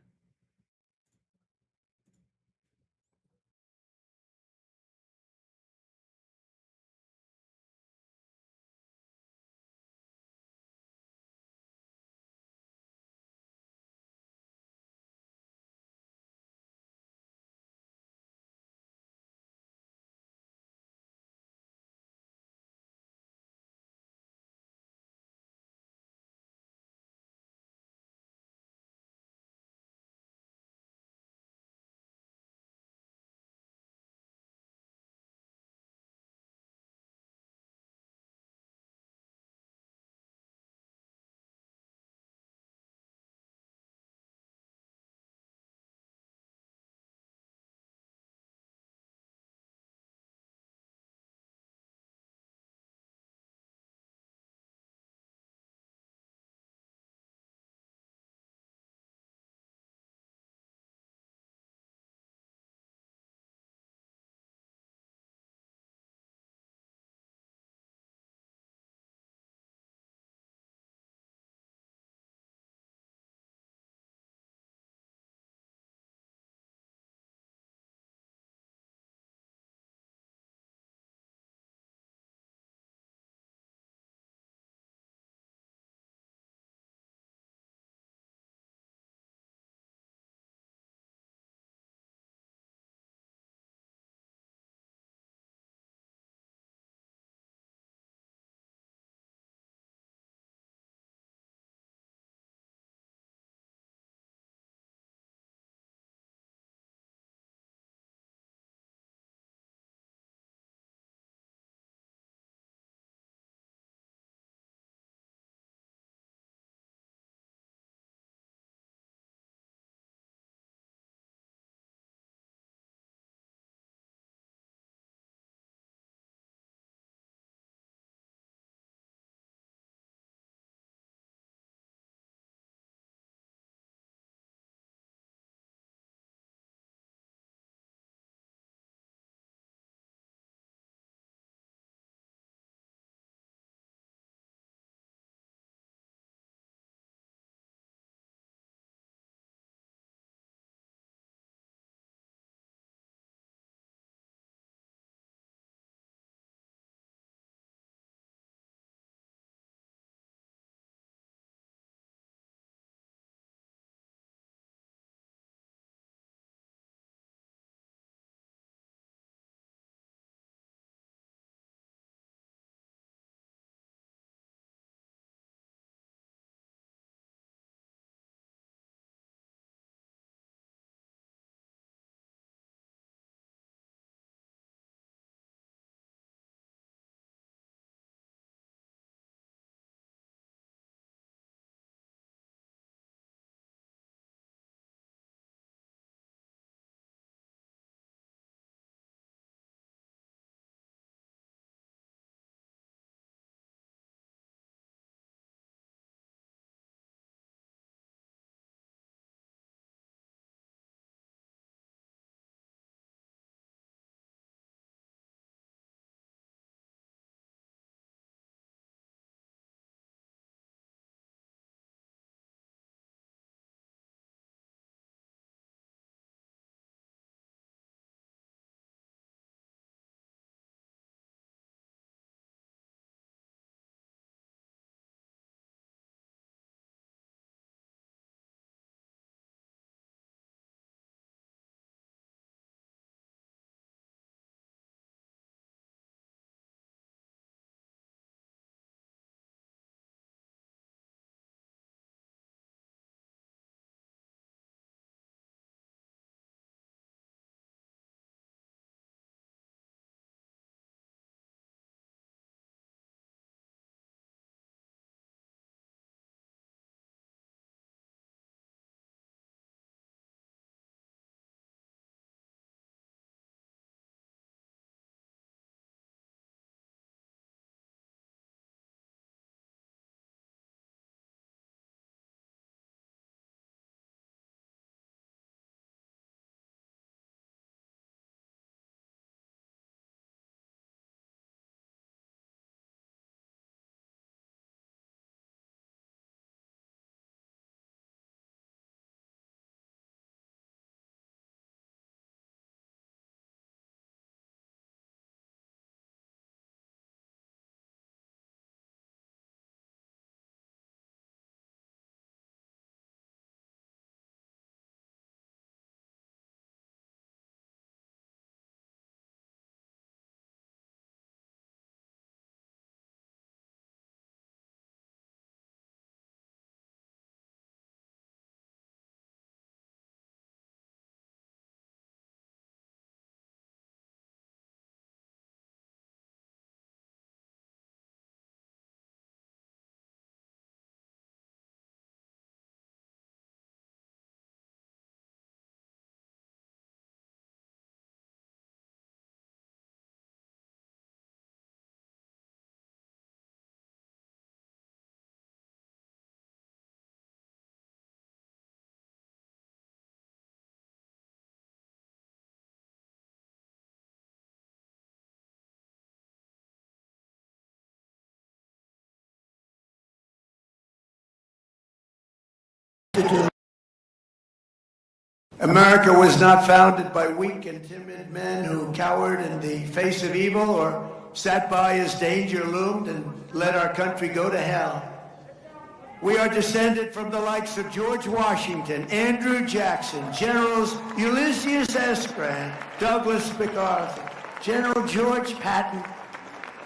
America was not founded by weak and timid men who cowered in the face of evil or sat by as danger loomed and let our country go to hell. We are descended from the likes of George Washington, Andrew Jackson, Generals Ulysses S. Grant, Douglas MacArthur, General George Patton.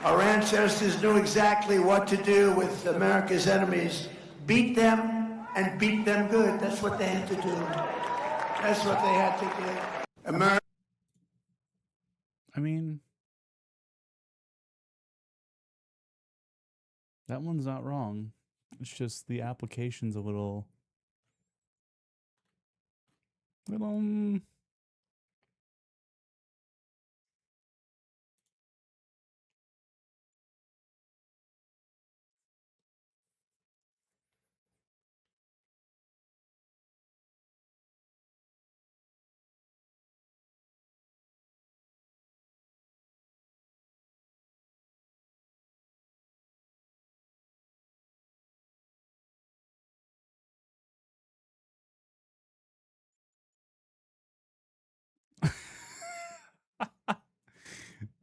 Our ancestors knew exactly what to do with America's enemies. Beat them and beat them good. That's what they had to do. That's what they had to do. America. I mean, that one's not wrong. It's just the application's a little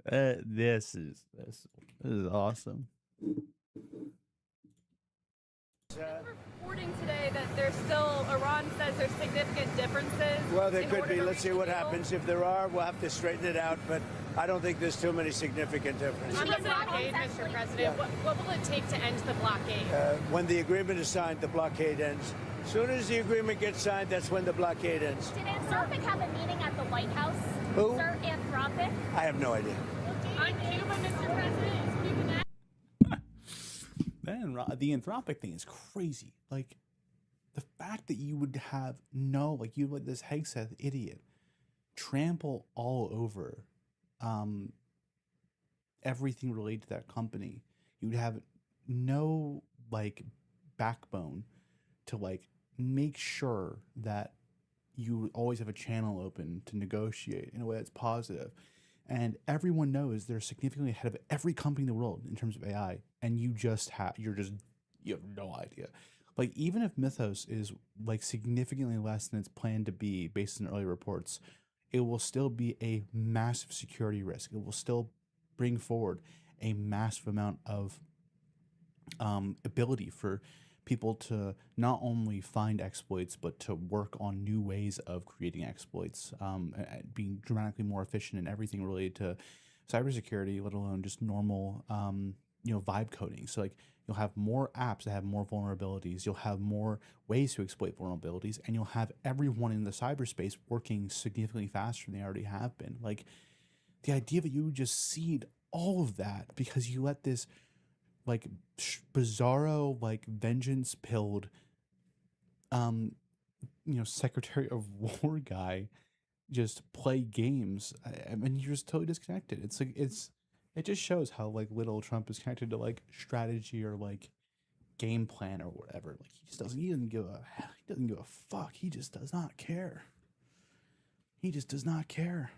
this is awesome. Reporting today that there's still, Iran says there's significant differences. Well, there could be. Let's see what happens. If there are, we'll have to straighten it out. But I don't think there's too many significant differences. On the blockade, Mr. President, Yeah. what will it take to end the blockade? When the agreement is signed, the blockade ends. As soon as the agreement gets signed, that's when the blockade ends. Did Anthropic have a meeting at the White House? Who? Sir, Anthropic? I have no idea. On Cuba, Mr. President, speaking that. Then the Anthropic thing is crazy. Like, the fact that you would have you let this Hegseth idiot trample all over everything related to that company. You would have no backbone to make sure that you always have a channel open to negotiate in a way that's positive. And everyone knows they're significantly ahead of every company in the world in terms of AI, and you have no idea. Like, even if Mythos is significantly less than it's planned to be based on early reports, it will still be a massive security risk. It will still bring forward a massive amount of ability for people to not only find exploits, but to work on new ways of creating exploits, and being dramatically more efficient in everything related to cybersecurity, let alone just normal, vibe coding. So you'll have more apps that have more vulnerabilities. You'll have more ways to exploit vulnerabilities, and you'll have everyone in the cyberspace working significantly faster than they already have been. The idea that you would just cede all of that because you let this bizarro vengeance pilled Secretary of War guy just play games. I mean, you're just totally disconnected. It just shows how little Trump is connected to strategy or game plan or whatever. He doesn't give a fuck. He just does not care. He just does not care.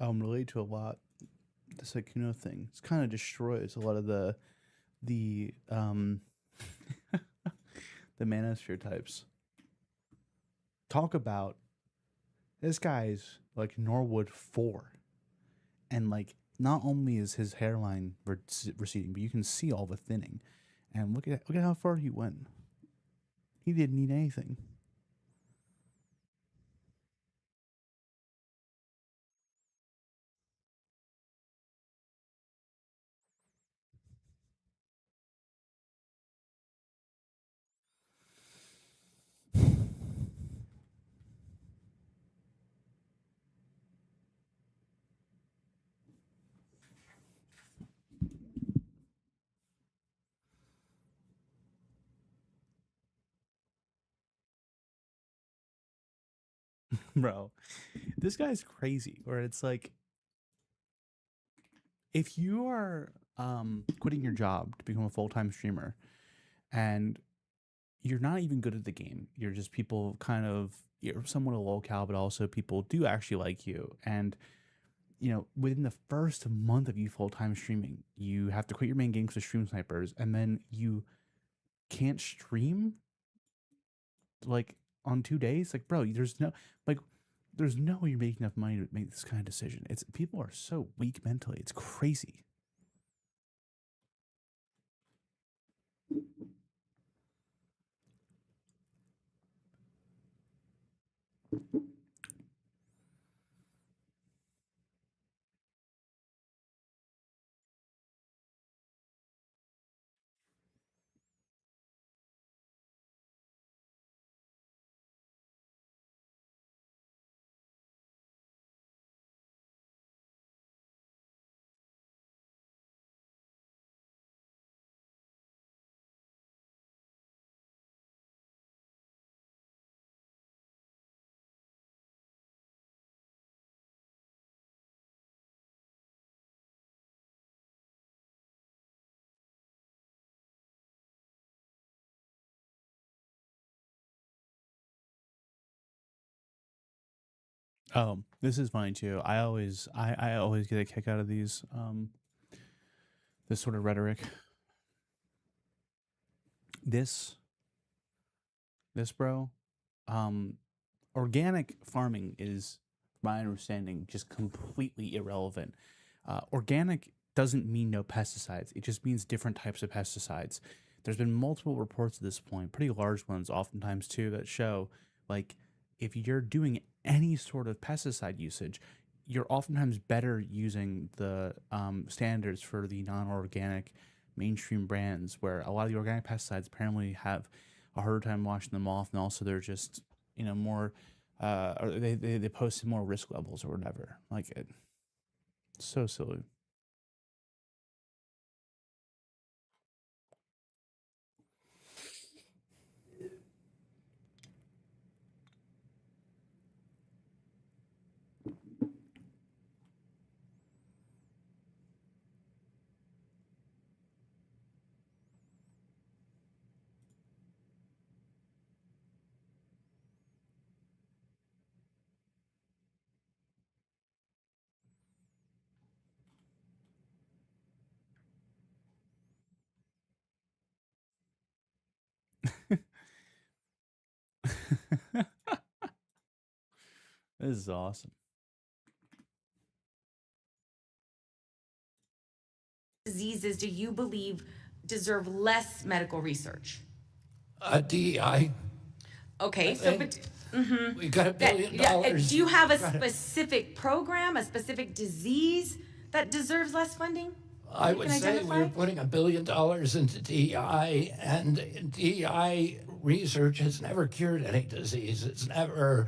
Related to a lot, the Sykkuno thing. It's kind of destroys a lot of the the manosphere types. Talk about this guy's Norwood 4, and not only is his hairline receding, but you can see all the thinning. And look at how far he went. He didn't need anything. Bro, this guy's crazy. Where it's if you are quitting your job to become a full-time streamer, and you're not even good at the game, you're just you're somewhat a locale, but also people do actually like you, and within the first month of you full-time streaming, you have to quit your main game because of stream snipers, and then you can't stream like on 2 days. Like, bro, there's no way you're making enough money to make this kind of decision. It's people are so weak mentally. It's crazy. This is funny too. I always get a kick out of these this sort of rhetoric. This bro, organic farming is, my understanding, just completely irrelevant. Organic doesn't mean no pesticides. It just means different types of pesticides. There's been multiple reports at this point, pretty large ones oftentimes too, that show like if you're doing any sort of pesticide usage, you're oftentimes better using the standards for the non-organic mainstream brands, where a lot of the organic pesticides apparently have a harder time washing them off, and also they're just more or they post more risk levels or whatever. Like it's so silly. This is awesome. Diseases do you believe deserve less medical research? DEI. Okay, so but We got $1 billion. do you have a specific program, a specific disease that deserves less funding? I would say we're putting $1 billion into DEI, and DEI research has never cured any disease. It's never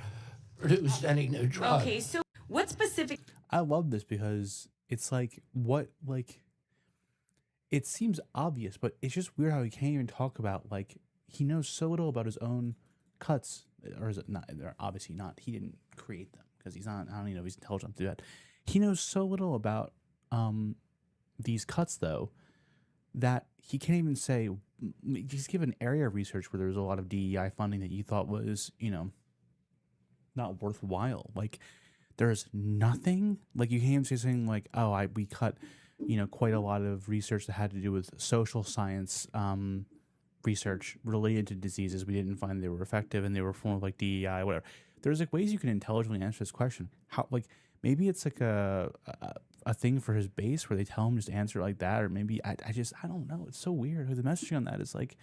produced any new drug. Okay, so what specific? I love this because it's like it seems obvious, but it's just weird how he can't even talk about, like, he knows so little about his own cuts, or is it not? They're obviously not. He didn't create them because he's not. I don't even know if he's intelligent to do that. He knows so little about these cuts, though, that he can't even say. Just give an area of research where there's a lot of DEI funding that you thought was, not worthwhile. Like, there's nothing. Like, you can't even say something like, "Oh, we cut, quite a lot of research that had to do with social science research related to diseases. We didn't find they were effective, and they were form of like DEI, whatever." There's like ways you can intelligently answer this question. How, like, maybe it's like a thing for his base where they tell him just answer it like that, or maybe I don't know. It's so weird. The messaging on that is like,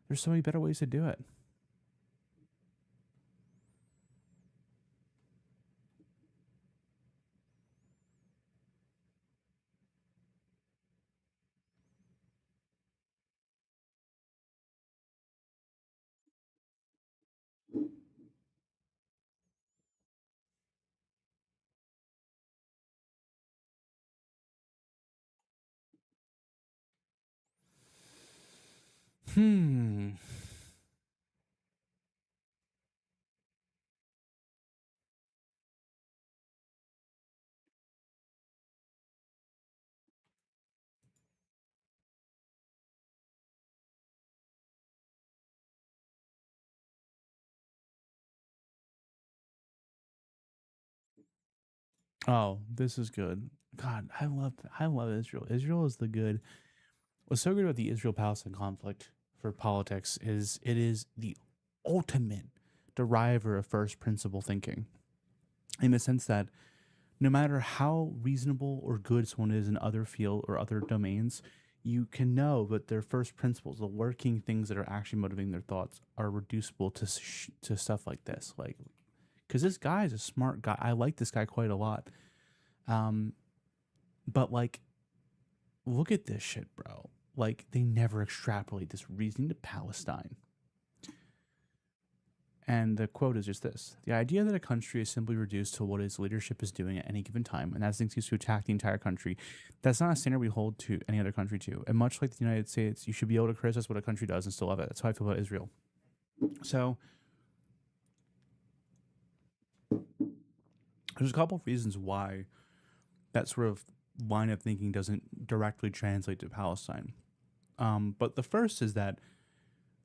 there's so many better ways to do it. Oh, this is good. God, I love Israel. Israel is the good. What's so good about the Israel-Palestine conflict for politics is it is the ultimate deriver of first principle thinking, in the sense that no matter how reasonable or good someone is in other field or other domains, you can know that their first principles, the working things that are actually motivating their thoughts, are reducible to to stuff like this. Like, because this guy is a smart guy. I like this guy quite a lot. But like, look at this shit, bro. Like, they never extrapolate this reasoning to Palestine. And the quote is just this: the idea that a country is simply reduced to what its leadership is doing at any given time, and that's an excuse to attack the entire country, that's not a standard we hold to any other country to. And much like the United States, you should be able to criticize what a country does and still love it. That's how I feel about Israel. So there's a couple of reasons why that sort of line of thinking doesn't directly translate to Palestine. But the first is that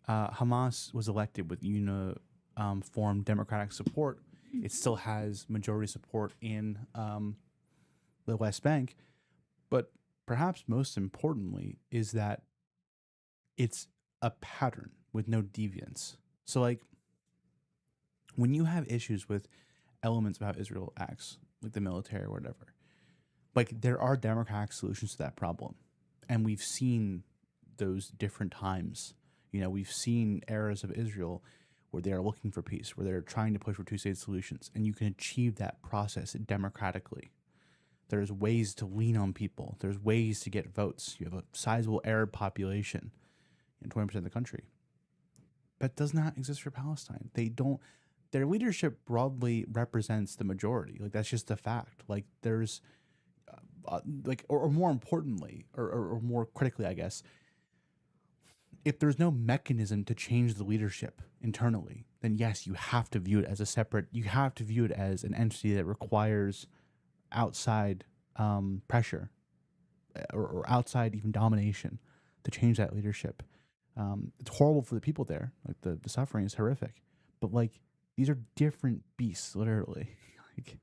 Hamas was elected with uniform democratic support. It still has majority support in the West Bank. But perhaps most importantly is that it's a pattern with no deviance. So, like, when you have issues with elements of how Israel acts, like the military or whatever, like, there are democratic solutions to that problem. And we've seen those different times. You know, we've seen eras of Israel where they are looking for peace, where they're trying to push for two-state solutions, and you can achieve that process democratically. There's ways to lean on people. There's ways to get votes. You have a sizable Arab population in 20% of the country. That does not exist for Palestine. They don't. Their leadership broadly represents the majority. Like, that's just a fact. Like, there's or more importantly, or more critically, I guess, if there's no mechanism to change the leadership internally, then yes, you have to view it as a separate, you have to view it as an entity that requires outside pressure or outside even domination to change that leadership. It's horrible for the people there. Like, the suffering is horrific, but like, these are different beasts, literally. Like,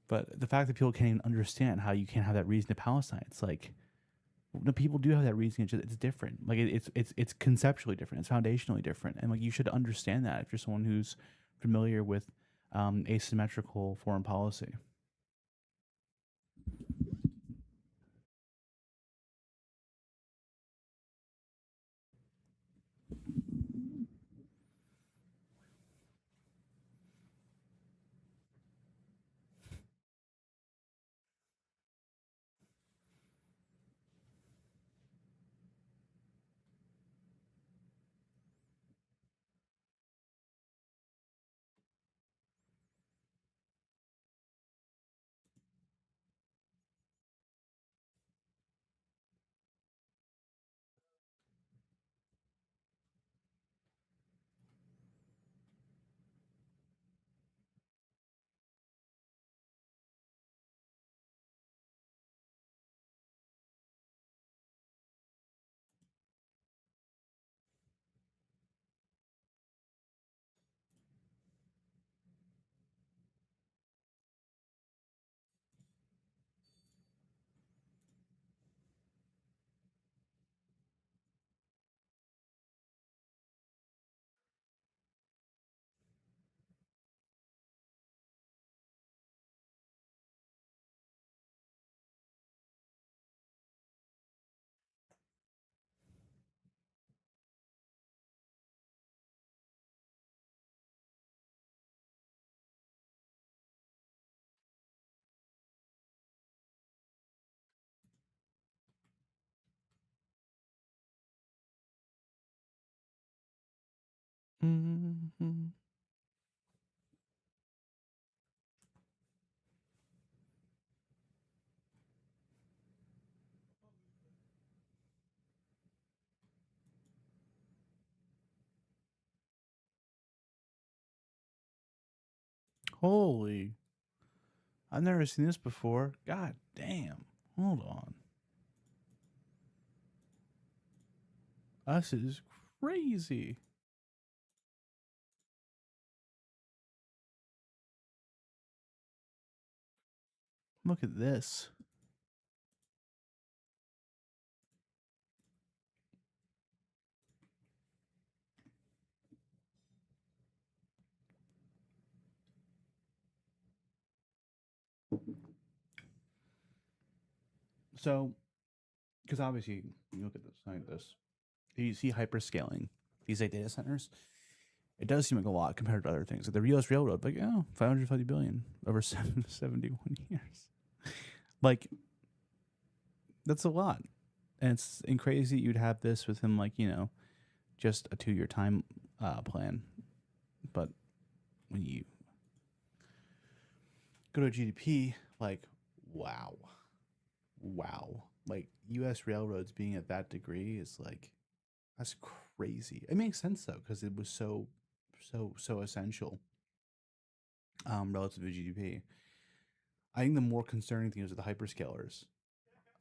but the fact that people can't even understand how you can't have that reason to Palestine, it's like, no, people do have that reason. It's different. Like, it's conceptually different. It's foundationally different, and like, you should understand that if you're someone who's familiar with asymmetrical foreign policy. Mm-hmm. Holy, I've never seen this before. God damn. Hold on. This is crazy. Look at this. So, because obviously, you look at this, like this, you see hyperscaling these data centers. It does seem like a lot compared to other things. Like the U.S. Railroad, like, 550 billion over 71 years. Like, that's a lot. And it's crazy you'd have this within, like, just a 2-year time plan. But when you go to GDP, like, wow. Like, U.S. railroads being at that degree is like, that's crazy. It makes sense though, because it was so essential relative to GDP. I think the more concerning thing is with the hyperscalers,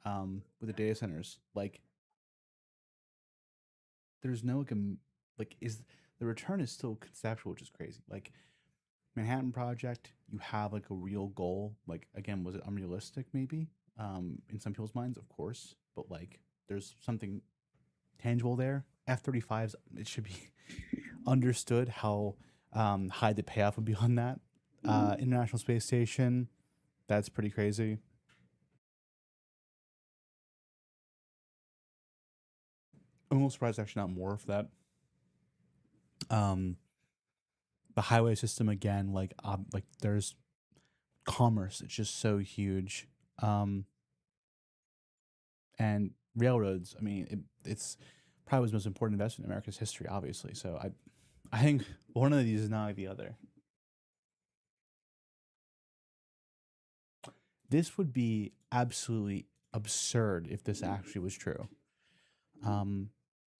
with the data centers. Like, there's no is the return is still conceptual, which is crazy. Like Manhattan Project, you have like a real goal. Like, again, was it unrealistic? Maybe in some people's minds, of course, but like there's something tangible there. F-35s, it should be understood how high the payoff would be on that. International Space Station, that's pretty crazy. I'm almost surprised actually not more of that. The highway system, again, like there's commerce, it's just so huge. And railroads, I mean, it's probably was the most important investment in America's history, obviously. So I think one of these is not like the other. This would be absolutely absurd if this actually was true. Alito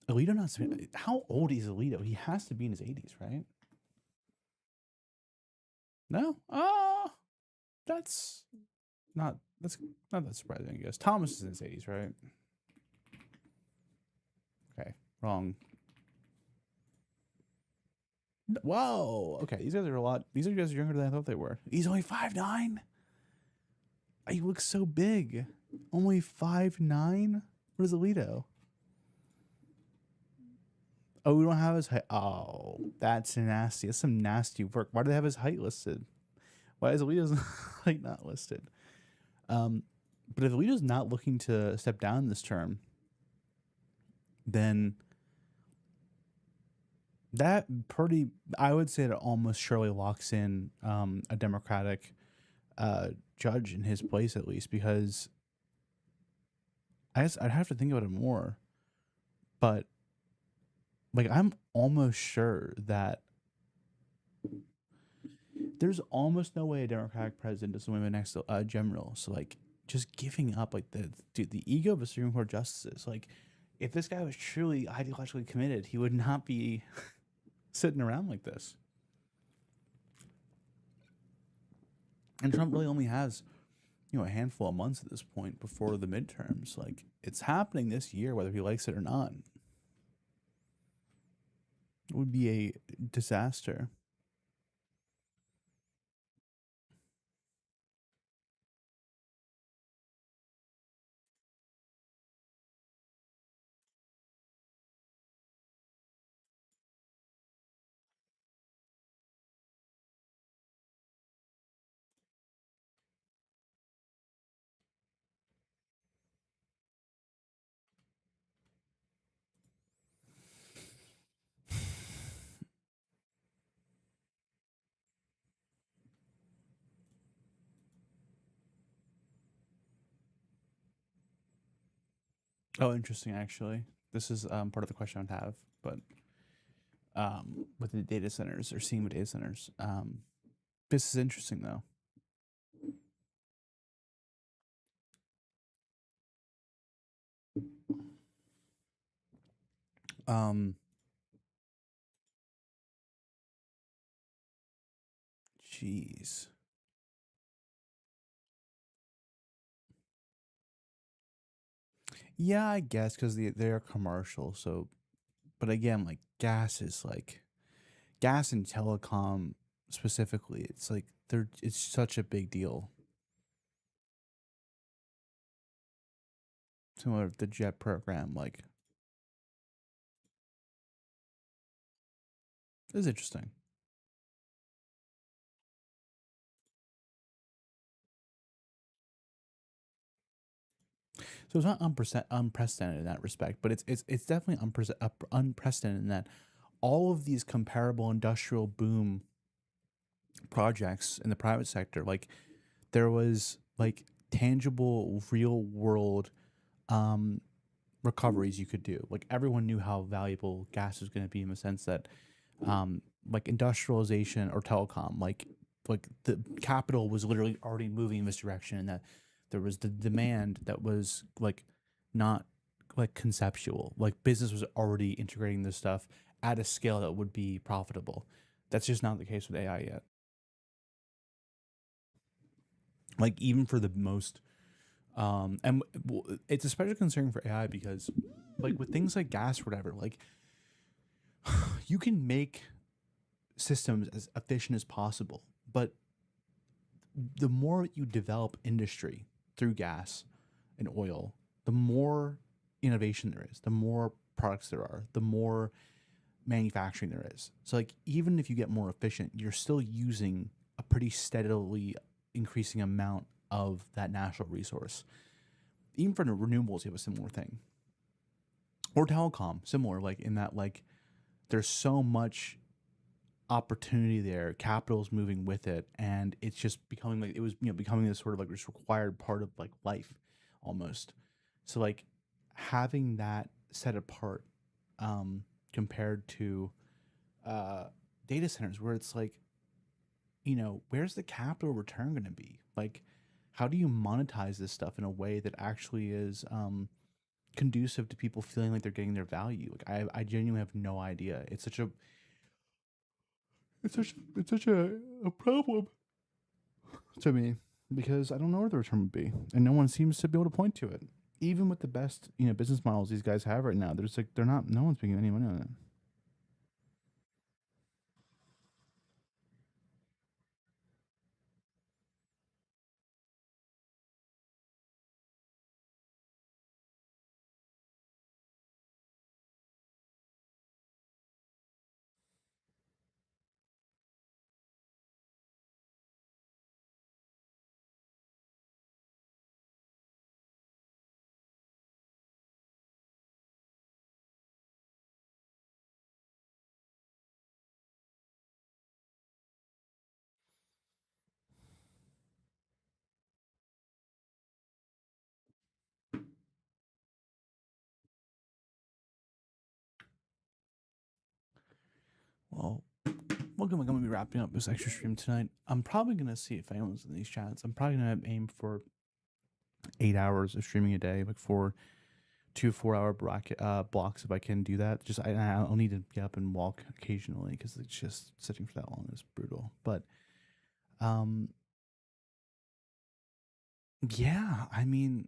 not how old is Alito? He has to be in his 80s, right? No? That's not that surprising, I guess. Thomas is in his 80s, right? Okay, wrong. Whoa. Okay, these guys are guys younger than I thought they were. He's only 5'9". He looks so big. Only 5'9". Where's Alito? Oh, we don't have his height. Oh, that's nasty. That's some nasty work. Why do they have his height listed? Why is Alito's height not listed? But if Alito's not looking to step down this term, then I would say it almost surely locks in a Democratic judge in his place, at least, because I guess I'd have to think about it more. But like, I'm almost sure that there's almost no way a Democratic president doesn't win the next general. So like, just giving up like the ego of a Supreme Court justices. Like, if this guy was truly ideologically committed, he would not be sitting around like this. And Trump really only has, a handful of months at this point before the midterms. Like, it's happening this year, whether he likes it or not. It would be a disaster. Oh, interesting. Actually, this is part of the question I would have, but with the data centers or seeing with data centers, this is interesting though. Jeez. Yeah, I guess because they're commercial. So, but again, like gas and telecom specifically. It's like it's such a big deal. similar to the jet program. Like, it's interesting. So it's not unprecedented in that respect, but it's definitely unprecedented in that all of these comparable industrial boom projects in the private sector, like there was like tangible, real world recoveries you could do. Like everyone knew how valuable gas was going to be in the sense that like industrialization or telecom, like the capital was literally already moving in this direction, and that there was the demand that was like not like conceptual. Like business was already integrating this stuff at a scale that would be profitable. That's just not the case with AI yet. Like even for the most it's especially concerning for AI because like with things like gas or whatever, like you can make systems as efficient as possible, but the more you develop industry through gas and oil, the more innovation there is, the more products there are, the more manufacturing there is. So like even if you get more efficient, you're still using a pretty steadily increasing amount of that natural resource. Even for the renewables, you have a similar thing. Or telecom, similar, like in that like there's so much opportunity there, capital's moving with it, and it's just becoming like it was, becoming this sort of like this required part of like life almost. So like having that set apart compared to data centers where it's like, where's the capital return going to be? Like, how do you monetize this stuff in a way that actually is conducive to people feeling like they're getting their value? Like, I genuinely have no idea. It's such a problem to me because I don't know where the return would be, and no one seems to be able to point to it. Even with the best, business models these guys have right now, there's like no one's making any money on it. Well, I'm going to be wrapping up this extra stream tonight. I'm probably going to see if anyone's in these chats. I'm probably going to aim for 8 hours of streaming a day, like 4 hour blocks if I can do that. Just I'll need to get up and walk occasionally because it's just sitting for that long is brutal. But yeah, I mean,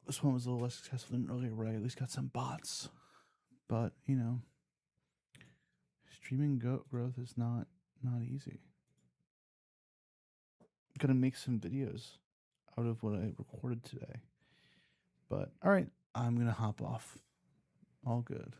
this one was a little less successful than earlier, where I at least got some bots. But streaming growth is not easy. Gonna make some videos out of what I recorded today. But all right, I'm gonna hop off. All good.